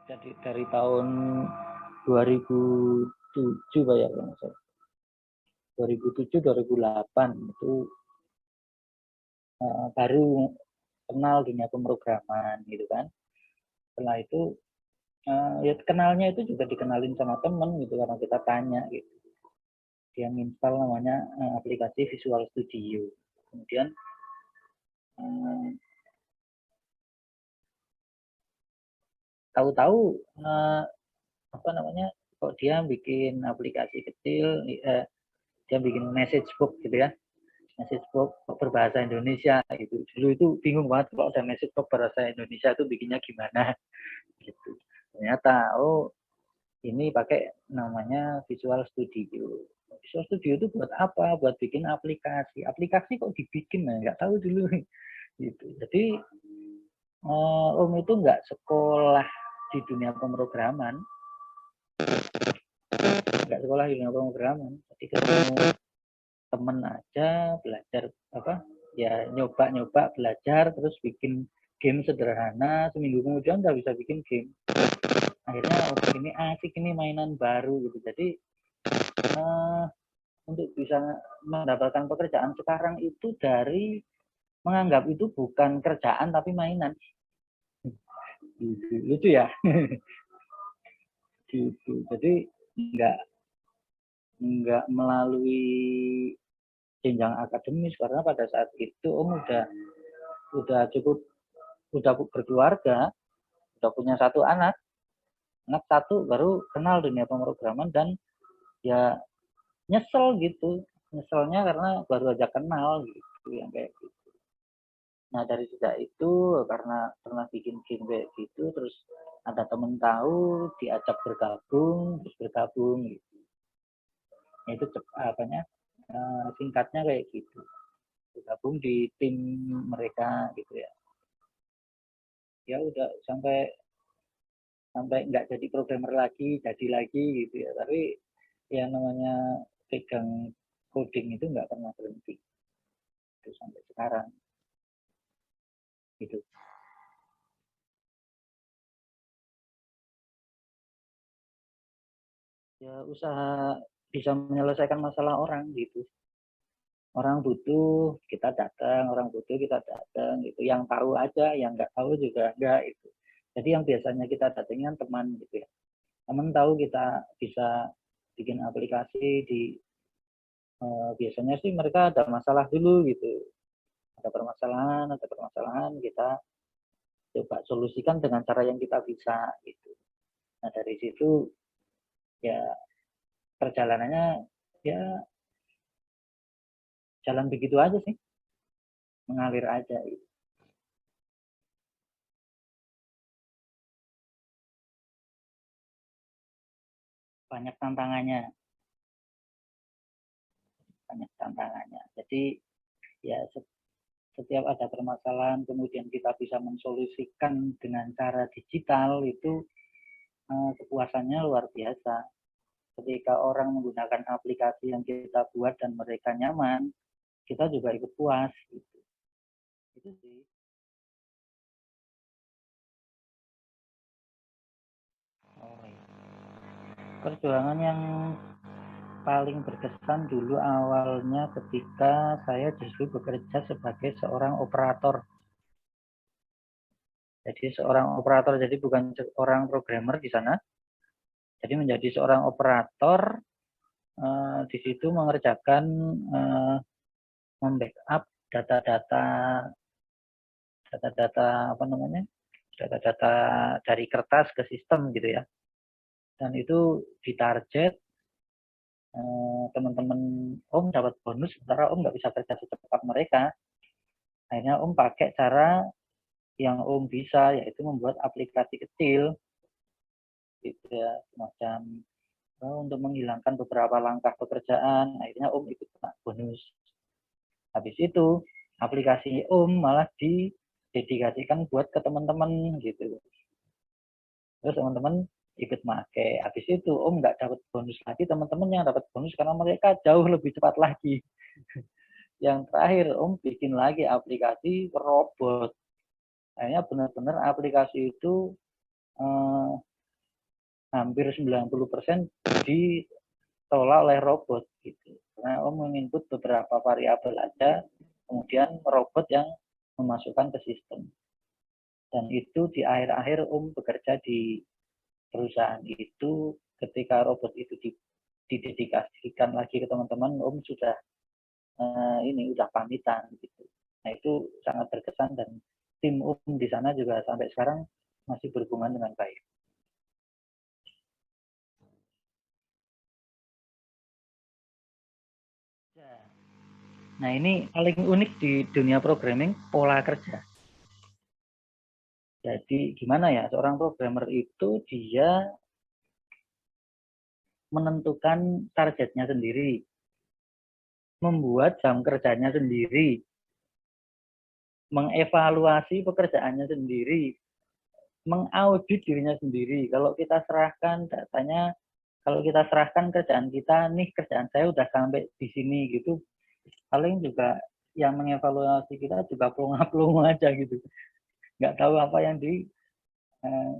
Jadi dari tahun 2007 Pak ya, 2007 2008 itu baru kenal dunia pemrograman gitu kan. Setelah itu ya kenalnya itu juga dikenalin sama temen gitu karena kita tanya gitu. Dia nginstal namanya aplikasi Visual Studio. Kemudian tahu-tahu apa namanya, kok dia bikin aplikasi kecil, dia bikin message book gitu ya, message book berbahasa Indonesia gitu. Dulu itu bingung banget kalau ada message book berbahasa Indonesia itu bikinnya gimana gitu. Ternyata ini pakai namanya Visual Studio. Visual Studio itu buat apa? Buat bikin aplikasi. Aplikasi kok dibikin? Nah, nggak tahu dulu gitu. Jadi Om itu nggak sekolah di dunia pemrograman, nggak sekolah di dunia pemrograman. Jadi ketemu temen aja, belajar apa? Ya nyoba-nyoba belajar, terus bikin game sederhana. Seminggu kemudian udah bisa bikin game. Akhirnya ini asik, ini mainan baru gitu. Jadi untuk bisa mendapatkan pekerjaan sekarang itu dari menganggap itu bukan kerjaan tapi mainan. Gitu. Lucu ya. Gitu. Jadi nggak melalui jenjang akademis karena pada saat itu Om udah cukup udah berkeluarga, udah punya satu anak satu baru kenal dunia pemrograman dan ya nyesel gitu, nyeselnya karena baru aja kenal gitu yang kayak gitu. Nah dari sejak itu karena pernah bikin game kayak gitu, terus ada temen tahu diajak bergabung, terus bergabung gitu. Nah, itu apanya singkatnya kayak gitu, bergabung di tim mereka gitu ya. Ya udah sampai nggak jadi programmer lagi, jadi lagi gitu ya. Tapi yang namanya pegang coding itu nggak pernah berhenti itu sampai sekarang gitu. Ya usaha bisa menyelesaikan masalah orang gitu. Orang butuh kita datang, orang butuh kita datang gitu. Yang tahu aja, yang nggak tahu juga enggak itu. Jadi yang biasanya kita datangin teman gitu ya. Teman tahu kita bisa bikin aplikasi di biasanya sih mereka ada masalah dulu gitu. Ada permasalahan kita coba solusikan dengan cara yang kita bisa gitu. Nah dari situ ya perjalanannya ya jalan begitu aja sih, mengalir aja gitu. Banyak tantangannya, Jadi ya setiap ada permasalahan kemudian kita bisa mensolusikan dengan cara digital itu kepuasannya luar biasa. Ketika orang menggunakan aplikasi yang kita buat dan mereka nyaman, kita juga ikut puas gitu. Itu sih. Oh, iya. Perjuangan yang paling berkesan dulu awalnya ketika saya justru bekerja sebagai seorang operator. Jadi seorang operator, jadi bukan seorang programmer di sana. Jadi menjadi seorang operator di situ mengerjakan membackup data-data apa namanya, data-data dari kertas ke sistem gitu ya. Dan itu ditarget teman-teman Om dapat bonus, sementara Om nggak bisa kerja secepat mereka. Akhirnya Om pakai cara yang Om bisa, yaitu membuat aplikasi kecil gitu ya, semacam untuk menghilangkan beberapa langkah pekerjaan. Akhirnya Om ikut bonus. Habis itu aplikasi Om malah didedikasikan buat ke teman-teman gitu. Terus teman-teman ikut make. Habis itu Om nggak dapat bonus lagi, teman-teman yang dapat bonus karena mereka jauh lebih cepat lagi. Yang terakhir Om bikin lagi aplikasi robot. Akhirnya benar-benar aplikasi itu hampir 90% dikelola oleh robot gitu. Karena Om menginput beberapa variabel aja, kemudian robot yang memasukkan ke sistem. Dan itu di akhir-akhir Om bekerja di perusahaan itu, ketika robot itu didedikasikan lagi ke teman-teman, Om sudah ini udah pamitan gitu. Nah itu sangat berkesan dan tim di sana juga sampai sekarang masih berhubungan dengan baik. Nah ini paling unik di dunia programming, pola kerja. Jadi gimana ya, seorang programmer itu dia menentukan targetnya sendiri, membuat jam kerjanya sendiri, mengevaluasi pekerjaannya sendiri, mengaudit dirinya sendiri. Kalau kita serahkan datanya, kalau kita serahkan kerjaan kita, nih kerjaan saya udah sampai di sini gitu, paling juga yang mengevaluasi kita juga pelongo-pelongo aja gitu. Nggak tahu apa yang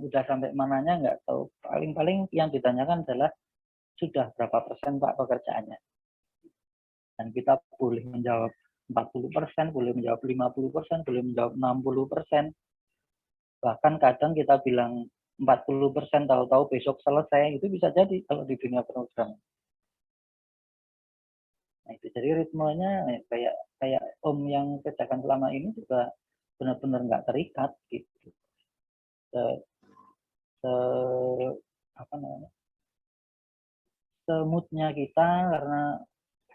udah sampai mananya, nggak tahu. Paling-paling yang ditanyakan adalah sudah berapa persen Pak pekerjaannya. Dan kita boleh menjawab 40%, boleh menjawab 50%, boleh menjawab 60%. Bahkan kadang kita bilang 40%, tahu-tahu besok selesai, itu bisa jadi kalau di dunia program. Nah itu jadi ritmenya kayak Om yang kerjakan selama ini juga benar-benar nggak terikat gitu. Se, se apa namanya? Semutnya kita, karena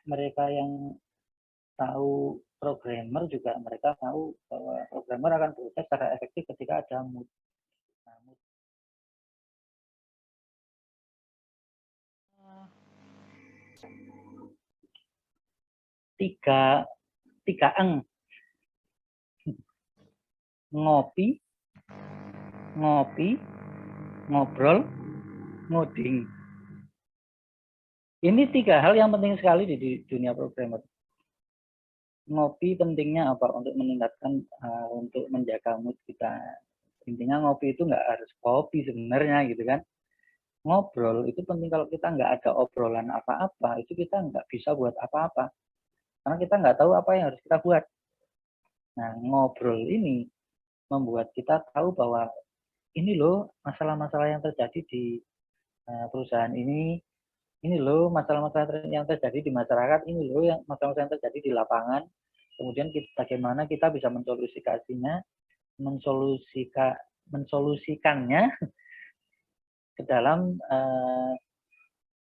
mereka yang tahu programmer juga mereka tahu bahwa programmer akan bekerja secara efektif ketika ada mood. Nah, mood. Tiga eng, ngopi, ngobrol, ngoding. Ini tiga hal yang penting sekali di dunia programmer. Ngopi pentingnya apa? Untuk meningkatkan, untuk menjaga mood kita. Intinya ngopi itu nggak harus kopi sebenarnya gitu kan. Ngobrol itu penting. Kalau kita nggak ada obrolan apa-apa, itu kita nggak bisa buat apa-apa. Karena kita nggak tahu apa yang harus kita buat. Nah, ngobrol ini membuat kita tahu bahwa ini loh masalah-masalah yang terjadi di perusahaan ini loh masalah-masalah yang terjadi di masyarakat, ini loh yang masalah-masalah yang terjadi di lapangan. Kemudian bagaimana kita bisa mensolusikannya ke dalam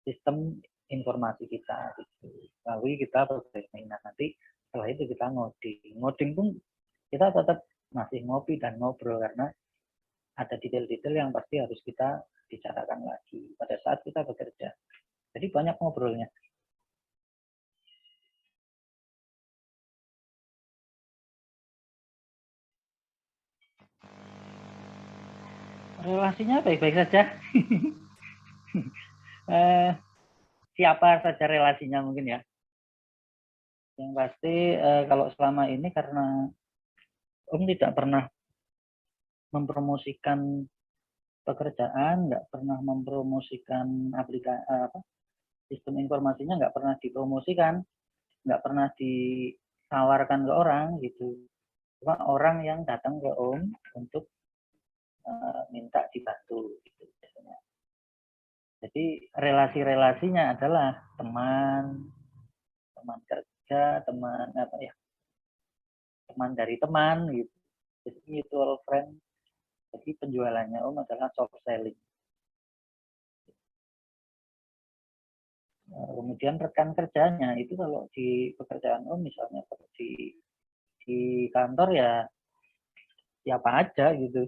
sistem informasi kita. Gitu. Lalu kita programming. Nah, nanti setelah itu kita ngoding. Ngoding pun kita tetap masih ngopi dan ngobrol karena ada detail-detail yang pasti harus kita bicarakan lagi pada saat kita bekerja. Jadi banyak ngobrolnya. Relasinya baik-baik saja. Siapa saja relasinya mungkin ya. Yang pasti kalau selama ini karena Om tidak pernah mempromosikan pekerjaan, nggak pernah mempromosikan sistem informasinya, nggak pernah dipromosikan, nggak pernah ditawarkan ke orang gitu. Cuma orang yang datang ke Om untuk minta dibantu gitu. Jadi relasi-relasinya adalah teman kerja, teman dari teman gitu. Jadi mutual friend. Jadi penjualannya Om adalah soft selling. Kemudian rekan kerjanya itu kalau di pekerjaan Om misalnya di kantor ya siapa aja gitu.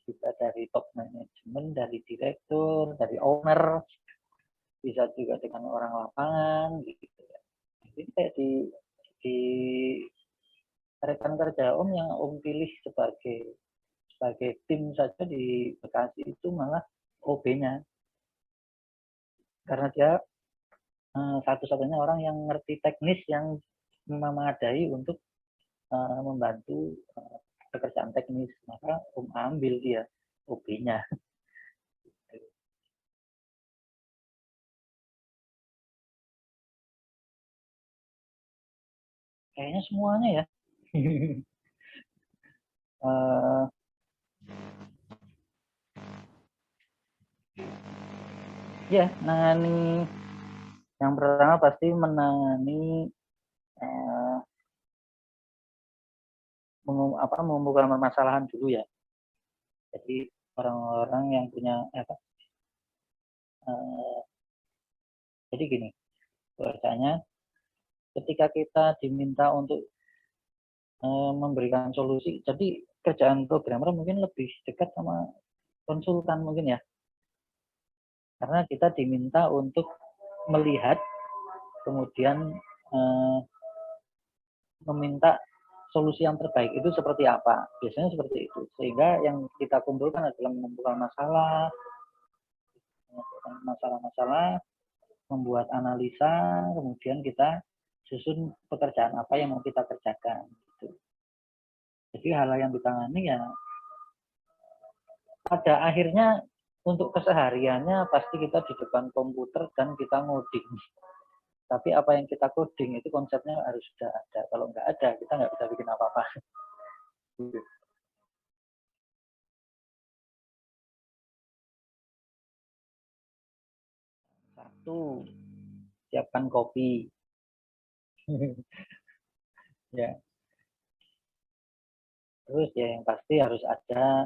Bisa dari top manajemen, dari direktur, dari owner, bisa juga dengan orang lapangan gitu ya. Jadi kayak di rekan kerja Om yang Om pilih sebagai tim saja di Bekasi itu malah OB-nya. Karena dia satu-satunya orang yang ngerti teknis yang memadai untuk membantu pekerjaan teknis. Maka Om ambil dia OB-nya. kayaknya semuanya ya. uh, ya menangani yang pertama pasti menangani mengumpulkan permasalahan dulu ya. Jadi orang-orang yang punya jadi gini, biasanya ketika kita diminta untuk memberikan solusi, jadi kerjaan programmer mungkin lebih dekat sama konsultan mungkin ya, karena kita diminta untuk melihat kemudian meminta solusi yang terbaik itu seperti apa, biasanya seperti itu, sehingga yang kita kumpulkan adalah mengumpulkan masalah-masalah, membuat analisa, kemudian kita susun pekerjaan apa yang mau kita kerjakan gitu. Jadi hal yang ditangani ya pada akhirnya untuk kesehariannya pasti kita di depan komputer dan kita ngoding. Tapi apa yang kita coding itu konsepnya harus sudah ada. Kalau nggak ada, kita nggak bisa bikin apa-apa. Satu, siapkan kopi. Ya. Terus ya yang pasti harus ada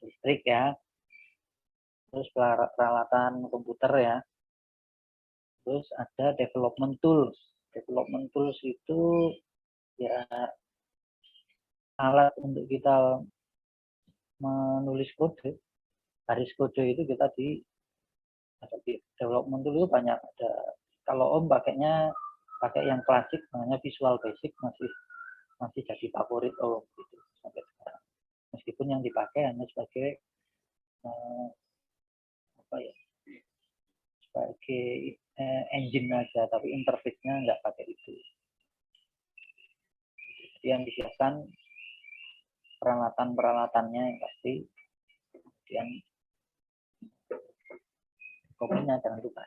listrik ya. Terus peralatan komputer ya. Terus ada development tools. Development tools itu ya alat untuk kita menulis kode. Baris kode itu kita di development tool itu banyak ada. Kalau Om pakai yang klasik namanya Visual Basic masih jadi favorit Om gitu sampai sekarang. Meskipun yang dipakai hanya sebagai sebagai engine aja, tapi interface-nya nggak pakai itu. Jadi yang disiapkan peralatan-peralatannya yang pasti, kemudian kopinya jangan lupa.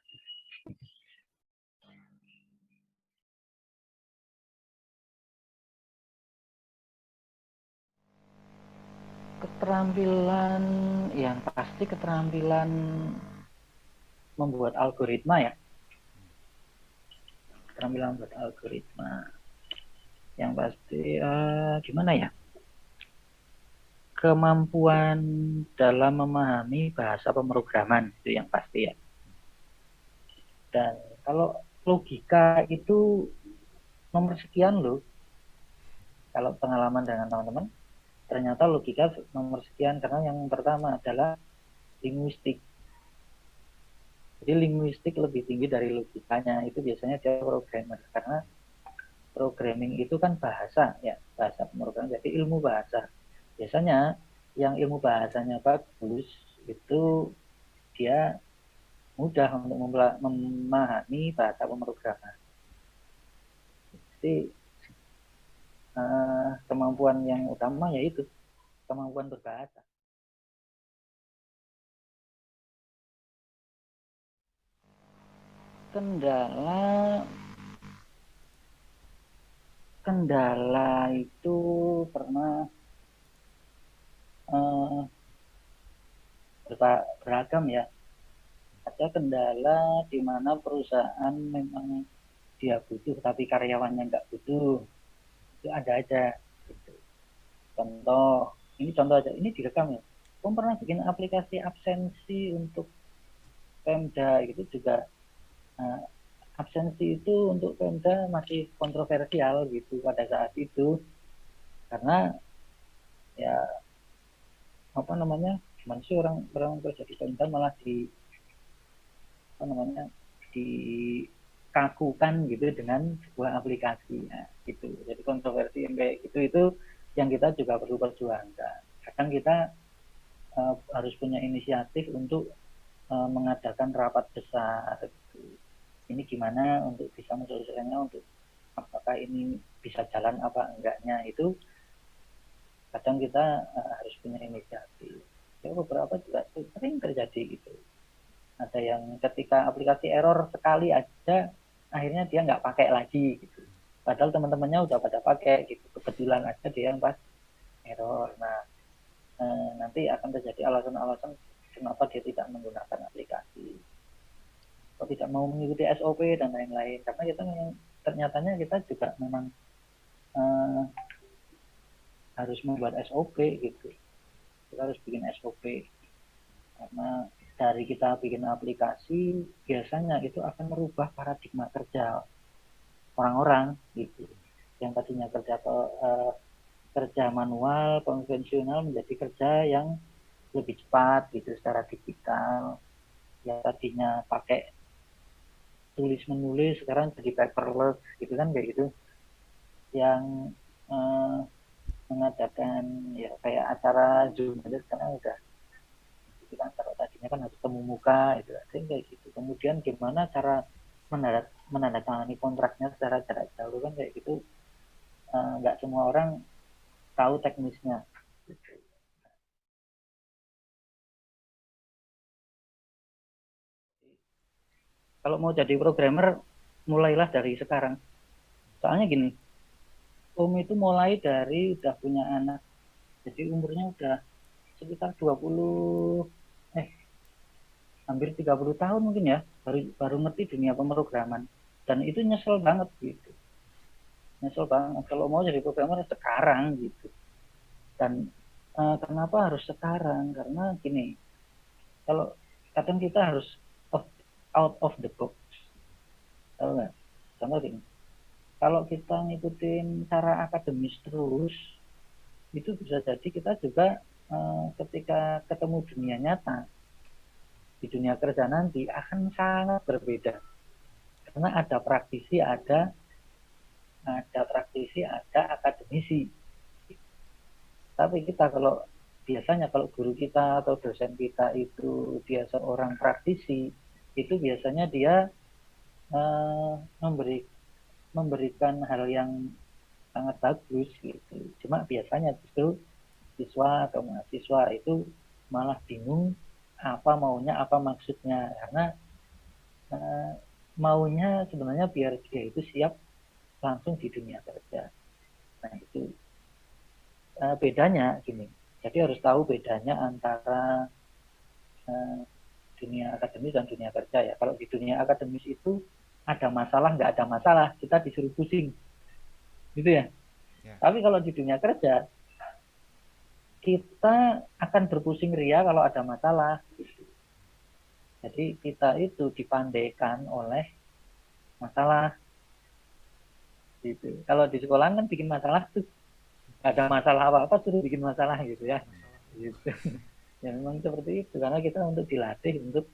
Keterampilan yang pasti keterampilan membuat algoritma ya. Keterampilan membuat algoritma. Yang pasti gimana ya? Kemampuan dalam memahami bahasa pemrograman itu yang pasti ya. Dan kalau logika itu nomor sekian loh. Kalau pengalaman dengan teman-teman, ternyata logika nomor sekian karena yang pertama adalah linguistik. Jadi linguistik lebih tinggi dari logikanya, itu biasanya dia programmer karena programming itu kan bahasa ya, bahasa pemrograman, jadi ilmu bahasa. Biasanya yang ilmu bahasanya bagus itu dia mudah untuk memahami bahasa pemrograman. Jadi kemampuan yang utama yaitu kemampuan berbahasa. Kendala itu pernah beragam ya. Ada kendala di mana perusahaan memang dia butuh tapi karyawannya nggak butuh, itu ada aja gitu. Contoh aja, ini direkam ya. Kamu pernah bikin aplikasi absensi untuk Pemda gitu juga. Absensi itu untuk Pemda masih kontroversial gitu pada saat itu karena ya gimana sih orang kerja di Pemda malah dikakukan gitu dengan sebuah aplikasi ya, gitu. Jadi kontroversi yang kayak gitu itu yang kita juga perlu perjuangkan. Kadang kita harus punya inisiatif untuk mengadakan rapat besar gitu. Ini gimana untuk bisa menyelesaikannya, untuk apakah ini bisa jalan apa enggaknya, itu kadang kita harus punya inisiatif. Ya, beberapa juga sering terjadi gitu. Ada yang ketika aplikasi error sekali aja akhirnya dia nggak pakai lagi gitu. Padahal teman-temannya udah pada pakai gitu. Kebetulan aja dia yang pas error. Nah, nanti akan terjadi alasan-alasan kenapa dia tidak menggunakan aplikasi, atau tidak mau mengikuti SOP dan lain-lain. Karena kita ternyatanya kita juga memang harus membuat SOP gitu. Kita harus bikin SOP karena dari kita bikin aplikasi biasanya itu akan merubah paradigma kerja orang-orang gitu, yang tadinya kerja manual konvensional menjadi kerja yang lebih cepat gitu secara digital, yang tadinya pakai tulis menulis sekarang jadi paperless gitu kan, kayak gitu, yang mengadakan ya kayak acara Zoom aja sekarang udah gitu kan, kalau tadinya kan harus temu muka itu kayak gitu. Kemudian gimana cara menandatangani kontraknya secara jarak jauh kan kayak gitu, nggak semua orang tahu teknisnya gitu. Kalau mau jadi programmer mulailah dari sekarang, soalnya gini, Om itu mulai dari udah punya anak, jadi umurnya udah sekitar 20 hampir 30 tahun mungkin ya, baru ngerti dunia pemrograman, dan itu nyesel banget gitu, nyesel banget kalau mau jadi programmer sekarang gitu. Dan kenapa harus sekarang, karena gini, kalau kadang kita harus out of the box, tahu nggak? Contoh gini, kalau kita ngikutin cara akademis terus, itu bisa jadi kita juga ketika ketemu dunia nyata, di dunia kerja nanti akan sangat berbeda. Karena ada praktisi, ada akademisi. Tapi kita kalau biasanya kalau guru kita atau dosen kita itu dia seorang praktisi, itu biasanya dia memberikan hal yang sangat bagus gitu. Cuma biasanya justru siswa atau mahasiswa itu malah bingung apa maunya, apa maksudnya, karena uh, maunya sebenarnya biar dia itu siap langsung di dunia kerja. Nah itu bedanya gini. Jadi harus tahu bedanya antara uh, dunia akademis dan dunia kerja ya. Kalau di dunia akademis itu ada masalah nggak ada masalah, kita disuruh pusing, gitu ya. Ya. Tapi kalau di dunia kerja kita akan berpusing ria kalau ada masalah. Jadi kita itu dipandaikan oleh masalah gitu. Kalau di sekolah kan bikin masalah tuh, gak ada masalah apa-apa suruh bikin masalah gitu ya. Masalah. Gitu. Ya memang seperti itu karena kita untuk dilatih untuk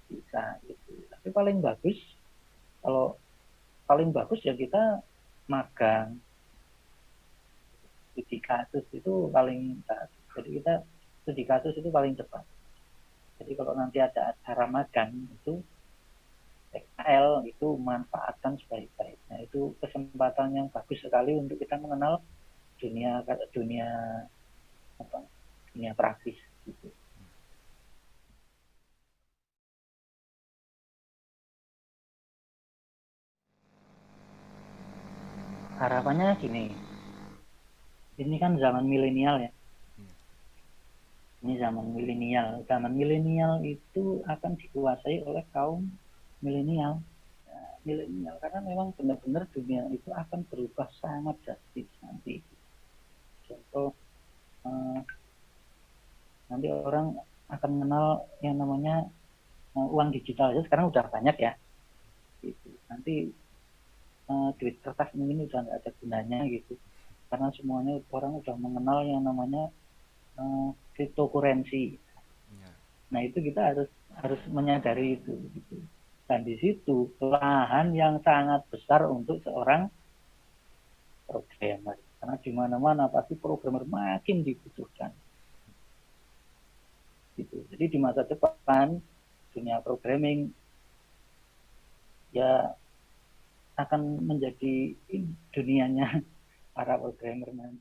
bisa gitu. Tapi kalau paling bagus ya kita magang studi kasus itu paling bagus. Jadi kita studi kasus itu paling cepat. Jadi kalau nanti ada acara magang itu PKL itu manfaatkan sebaik-baiknya. Itu kesempatan yang bagus sekali untuk kita mengenal dunia dunia apa dunia praktis gitu. Harapannya gini, ini kan zaman milenial ya. Ya. Ini zaman milenial itu akan dikuasai oleh kaum milenial. Milenial karena memang benar-benar dunia itu akan berubah sangat drastis nanti. Contoh, eh, nanti orang akan mengenal yang namanya uang digital aja sekarang udah banyak ya. Gitu. Nanti duit kertas mungkin udah nggak ada gunanya gitu. Karena semuanya orang udah mengenal yang namanya cryptocurrency. Ya. Nah itu kita harus harus menyadari itu. Gitu. Dan di situ lahan yang sangat besar untuk seorang programmer. Karena di mana-mana pasti programmer makin dibutuhkan. Gitu. Jadi di masa depan dunia programming ya akan menjadi dunianya para programmer nanti.